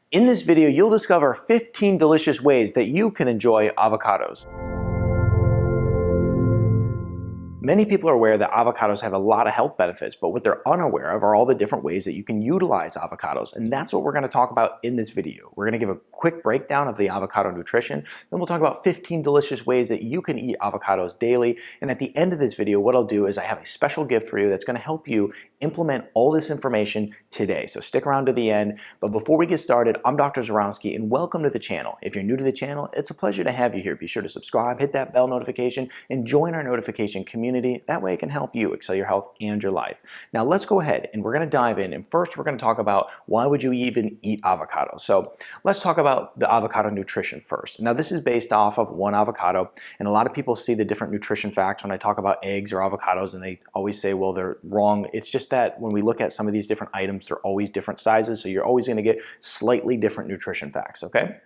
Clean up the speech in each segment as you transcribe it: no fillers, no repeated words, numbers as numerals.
In this video, you'll discover 15 delicious ways that you can enjoy avocados. Many people are aware that avocados have a lot of health benefits, but what they're unaware of are all the different ways that you can utilize avocados, and that's what we're going to talk about in this video. We're going to give a quick breakdown of the avocado nutrition, then we'll talk about 15 delicious ways that you can eat avocados daily, and at the end of this video, what I'll do is I have a special gift for you that's going to help you implement all this information today. So stick around to the end, but before we get started, I'm Dr. Zyrowski, and welcome to the channel. If you're new to the channel, it's a pleasure to have you here. Be sure to subscribe, hit that bell notification, and join our notification community. That way it can help you excel your health and your life. Now let's go ahead and we're going to dive in, and first we're going to talk about why would you even eat avocado. So let's talk about the avocado nutrition first. Now this is based off of one avocado, and a lot of people see the different nutrition facts when I talk about eggs or avocados, and they always say, well, they're wrong. It's just that when we look at some of these different items, they're always different sizes, so you're always going to get slightly different nutrition facts, okay?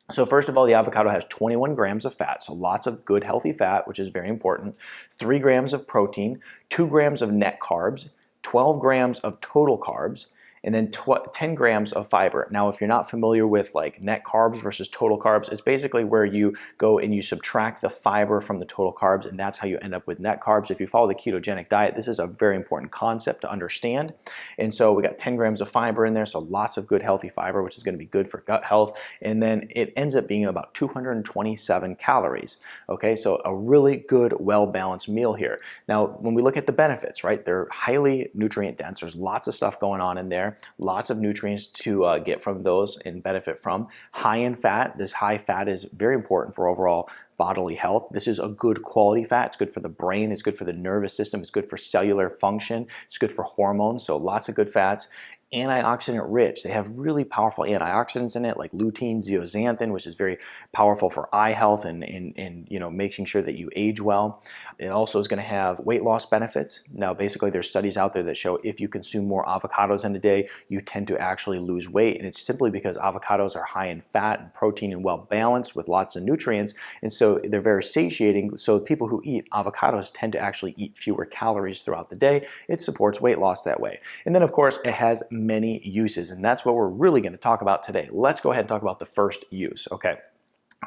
So first of all, the avocado has 21 grams of fat, so lots of good healthy fat, which is very important, 3 grams of protein, 2 grams of net carbs, 12 grams of total carbs, and then 10 grams of fiber. Now, if you're not familiar with like net carbs versus total carbs, it's basically where you go and you subtract the fiber from the total carbs, and that's how you end up with net carbs. If you follow the ketogenic diet, this is a very important concept to understand. And so we got 10 grams of fiber in there, so lots of good healthy fiber, which is going to be good for gut health. And then it ends up being about 227 calories. Okay, so a really good, well-balanced meal here. Now, when we look at the benefits, right, they're highly nutrient dense. There's lots of stuff going on in there. Lots of nutrients to get from those and benefit from. High in fat. This high fat is very important for overall bodily health. This is a good quality fat. It's good for the brain. It's good for the nervous system. It's good for cellular function. It's good for hormones. So lots of good fats. Antioxidant rich. They have really powerful antioxidants in it, like lutein, zeaxanthin, which is very powerful for eye health and you know, making sure that you age well. It also is going to have weight loss benefits. Now, basically, there's studies out there that show if you consume more avocados in a day, you tend to actually lose weight, and it's simply because avocados are high in fat and protein and well balanced with lots of nutrients, and so they're very satiating. So people who eat avocados tend to actually eat fewer calories throughout the day. It supports weight loss that way. And then, of course, it has many uses, and that's what we're really going to talk about today. Let's go ahead and talk about the first use, okay?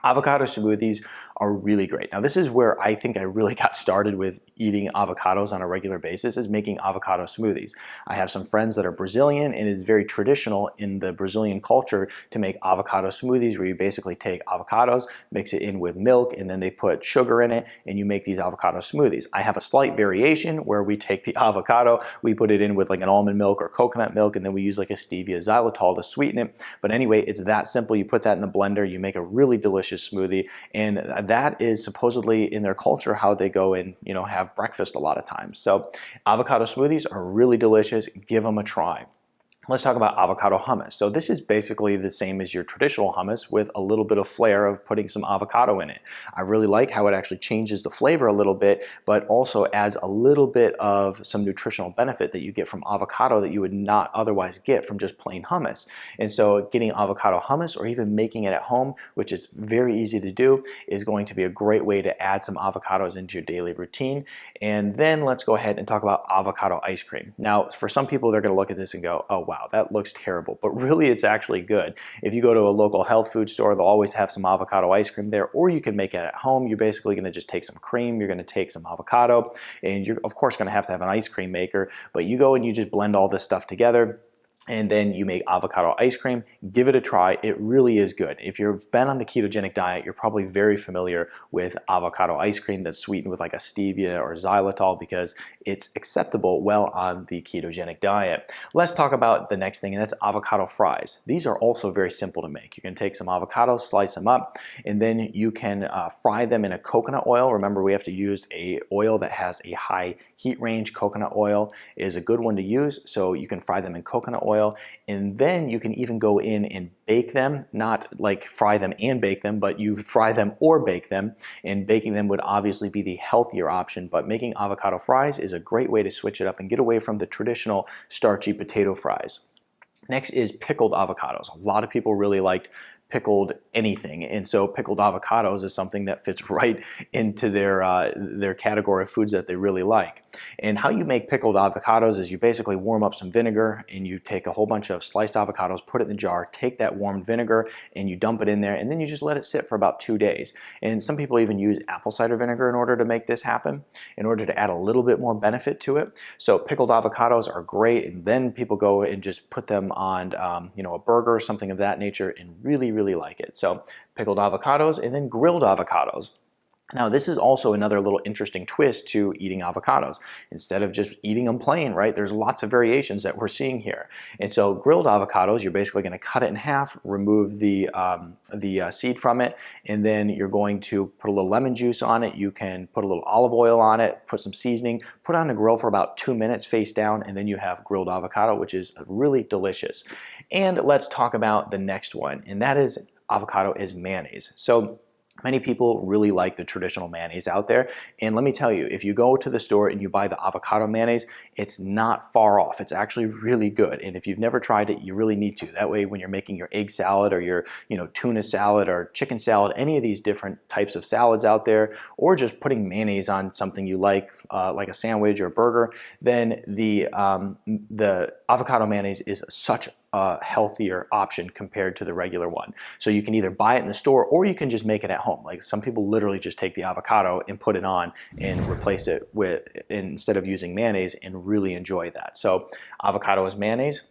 Avocado smoothies are really great. Now this is where I think I really got started with eating avocados on a regular basis, is making avocado smoothies. I have some friends that are Brazilian, and it's very traditional in the Brazilian culture to make avocado smoothies, where you basically take avocados, mix it in with milk, and then they put sugar in it, and you make these avocado smoothies. I have a slight variation where we take the avocado, we put it in with like an almond milk or coconut milk, and then we use like a stevia xylitol to sweeten it. But anyway, it's that simple. You put that in the blender, you make a really delicious smoothie, and that is supposedly in their culture how they go and, you know, have breakfast a lot of times. So avocado smoothies are really delicious. Give them a try. Let's talk about avocado hummus. So this is basically the same as your traditional hummus with a little bit of flair of putting some avocado in it. I really like how it actually changes the flavor a little bit, but also adds a little bit of some nutritional benefit that you get from avocado that you would not otherwise get from just plain hummus. And so getting avocado hummus, or even making it at home, which is very easy to do, is going to be a great way to add some avocados into your daily routine. And then let's go ahead and talk about avocado ice cream. Now, for some people, they're going to look at this and go, oh wow, that looks terrible, but really it's actually good. If you go to a local health food store, they'll always have some avocado ice cream there, or you can make it at home. You're basically going to just take some cream, you're going to take some avocado, and you're of course going to have an ice cream maker, but you go and you just blend all this stuff together, and then you make avocado ice cream. Give it a try. It really is good. If you've been on the ketogenic diet, you're probably very familiar with avocado ice cream that's sweetened with like a stevia or xylitol, because it's acceptable well on the ketogenic diet. Let's talk about the next thing, and that's avocado fries. These are also very simple to make. You can take some avocados, slice them up, and then you can fry them in a coconut oil. Remember, we have to use a oil that has a high heat range. Coconut oil is a good one to use, so you can fry them in coconut oil. And then you can even go in and bake them, not like fry them and bake them, but you fry them or bake them, and baking them would obviously be the healthier option, but making avocado fries is a great way to switch it up and get away from the traditional starchy potato fries. Next is pickled avocados. A lot of people really liked pickled anything, and so pickled avocados is something that fits right into their category of foods that they really like. And how you make pickled avocados is you basically warm up some vinegar, and you take a whole bunch of sliced avocados, put it in the jar, take that warmed vinegar, and you dump it in there, and then you just let it sit for about 2 days. And some people even use apple cider vinegar in order to make this happen, in order to add a little bit more benefit to it. So pickled avocados are great, and then people go and just put them on a burger or something of that nature and really, really like it. So pickled avocados, and then grilled avocados. Now, this is also another little interesting twist to eating avocados. Instead of just eating them plain, right, there's lots of variations that we're seeing here. And so grilled avocados, you're basically going to cut it in half, remove the seed from it, and then you're going to put a little lemon juice on it. You can put a little olive oil on it, put some seasoning, put it on the grill for about 2 minutes face down, and then you have grilled avocado, which is really delicious. And let's talk about the next one, and that is avocado as mayonnaise. So many people really like the traditional mayonnaise out there, and let me tell you, if you go to the store and you buy the avocado mayonnaise, it's not far off. It's actually really good, and if you've never tried it, you really need to. That way, when you're making your egg salad or your tuna salad or chicken salad, any of these different types of salads out there, or just putting mayonnaise on something you like a sandwich or a burger, then the avocado mayonnaise is such a healthier option compared to the regular one. So you can either buy it in the store, or you can just make it at home. Like some people literally just take the avocado and put it on and replace it with, instead of using mayonnaise, and really enjoy that. So avocado as mayonnaise.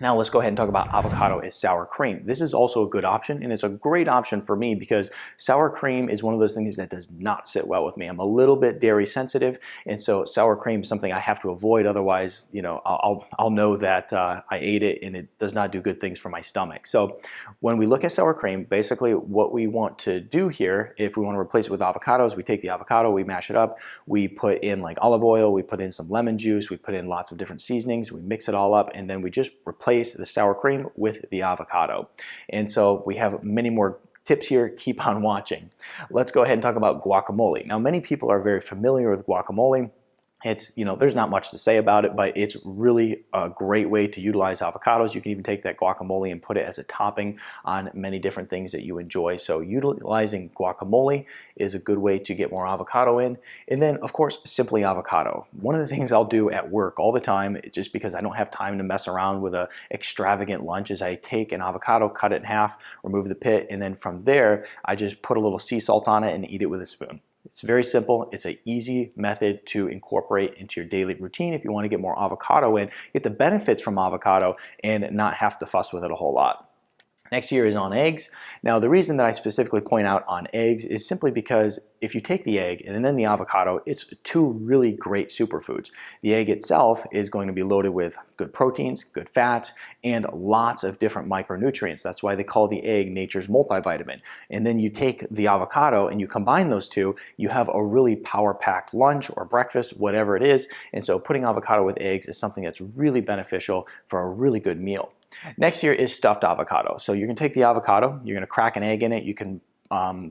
Now let's go ahead and talk about avocado as sour cream. This is also a good option, and it's a great option for me because sour cream is one of those things that does not sit well with me. I'm a little bit dairy sensitive, and so sour cream is something I have to avoid. Otherwise, I'll know that I ate it and it does not do good things for my stomach. So when we look at sour cream, basically what we want to do here, if we want to replace it with avocados, we take the avocado, we mash it up, we put in like olive oil, we put in some lemon juice, we put in lots of different seasonings, we mix it all up, and then we just replace the sour cream with the avocado. And so we have many more tips here. Keep on watching. Let's go ahead and talk about guacamole. Now, many people are very familiar with guacamole. It's, there's not much to say about it, but it's really a great way to utilize avocados. You can even take that guacamole and put it as a topping on many different things that you enjoy. So utilizing guacamole is a good way to get more avocado in. And then, of course, simply avocado. One of the things I'll do at work all the time, just because I don't have time to mess around with an extravagant lunch, is I take an avocado, cut it in half, remove the pit, and then from there, I just put a little sea salt on it and eat it with a spoon. It's very simple. It's an easy method to incorporate into your daily routine if you want to get more avocado in, get the benefits from avocado, and not have to fuss with it a whole lot. Next here is on eggs. Now, the reason that I specifically point out on eggs is simply because if you take the egg and then the avocado, it's two really great superfoods. The egg itself is going to be loaded with good proteins, good fats, and lots of different micronutrients. That's why they call the egg nature's multivitamin. And then you take the avocado and you combine those two, you have a really power-packed lunch or breakfast, whatever it is. And so putting avocado with eggs is something that's really beneficial for a really good meal. Next here is stuffed avocado. So you're going to take the avocado, you're going to crack an egg in it, you can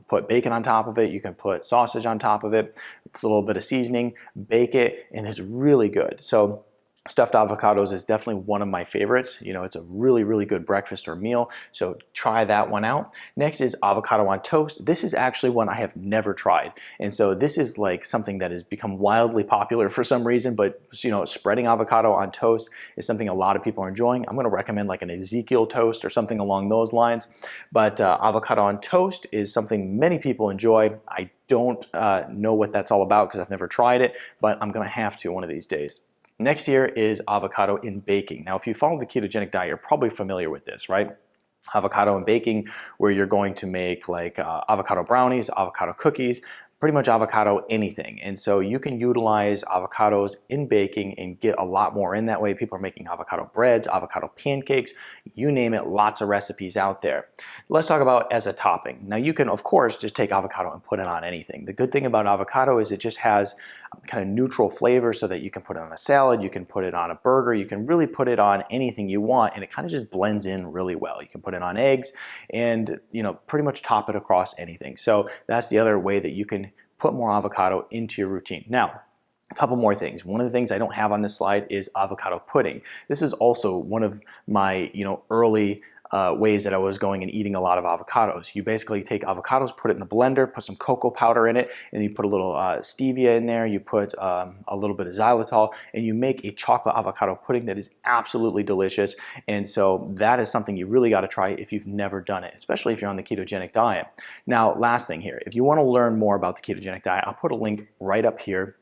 put bacon on top of it, you can put sausage on top of it, it's a little bit of seasoning, bake it, and it's really good. So stuffed avocados is definitely one of my favorites. It's a really, really good breakfast or meal, so try that one out. Next is avocado on toast. This is actually one I have never tried, and so this is like something that has become wildly popular for some reason, but spreading avocado on toast is something a lot of people are enjoying. I'm going to recommend like an Ezekiel toast or something along those lines, but avocado on toast is something many people enjoy. I don't know what that's all about because I've never tried it, but I'm going to have to one of these days. Next here is avocado in baking. Now, if you follow the ketogenic diet, you're probably familiar with this, right? Avocado in baking, where you're going to make like avocado brownies, avocado cookies, pretty much avocado anything. And so you can utilize avocados in baking and get a lot more in that way. People are making avocado breads, avocado pancakes, you name it, lots of recipes out there. Let's talk about as a topping. Now you can, of course, just take avocado and put it on anything. The good thing about avocado is it just has kind of neutral flavor so that you can put it on a salad, you can put it on a burger, you can really put it on anything you want, and it kind of just blends in really well. You can put it on eggs and pretty much top it across anything. So that's the other way that you can put more avocado into your routine. Now, a couple more things. One of the things I don't have on this slide is avocado pudding. This is also one of my early ways that I was going and eating a lot of avocados. You basically take avocados, put it in the blender, put some cocoa powder in it, and you put a little stevia in there, you put a little bit of xylitol, and you make a chocolate avocado pudding that is absolutely delicious. And so that is something you really got to try if you've never done it, especially if you're on the ketogenic diet. Now, last thing here, if you want to learn more about the ketogenic diet, I'll put a link right up here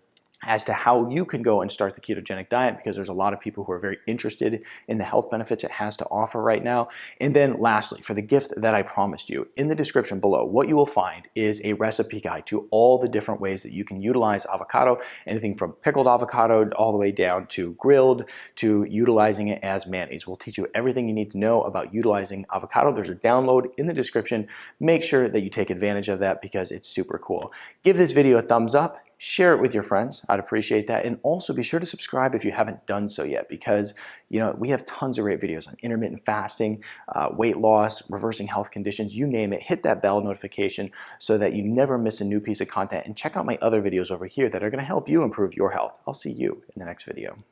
as to how you can go and start the ketogenic diet, because there's a lot of people who are very interested in the health benefits it has to offer right now. And then lastly, for the gift that I promised you, in the description below, what you will find is a recipe guide to all the different ways that you can utilize avocado, anything from pickled avocado all the way down to grilled to utilizing it as mayonnaise. We'll teach you everything you need to know about utilizing avocado. There's a download in the description. Make sure that you take advantage of that because it's super cool. Give this video a thumbs up. Share it with your friends. I'd appreciate that. And also be sure to subscribe if you haven't done so yet, because we have tons of great videos on intermittent fasting, weight loss, reversing health conditions, you name it. Hit that bell notification so that you never miss a new piece of content. And check out my other videos over here that are going to help you improve your health. I'll see you in the next video.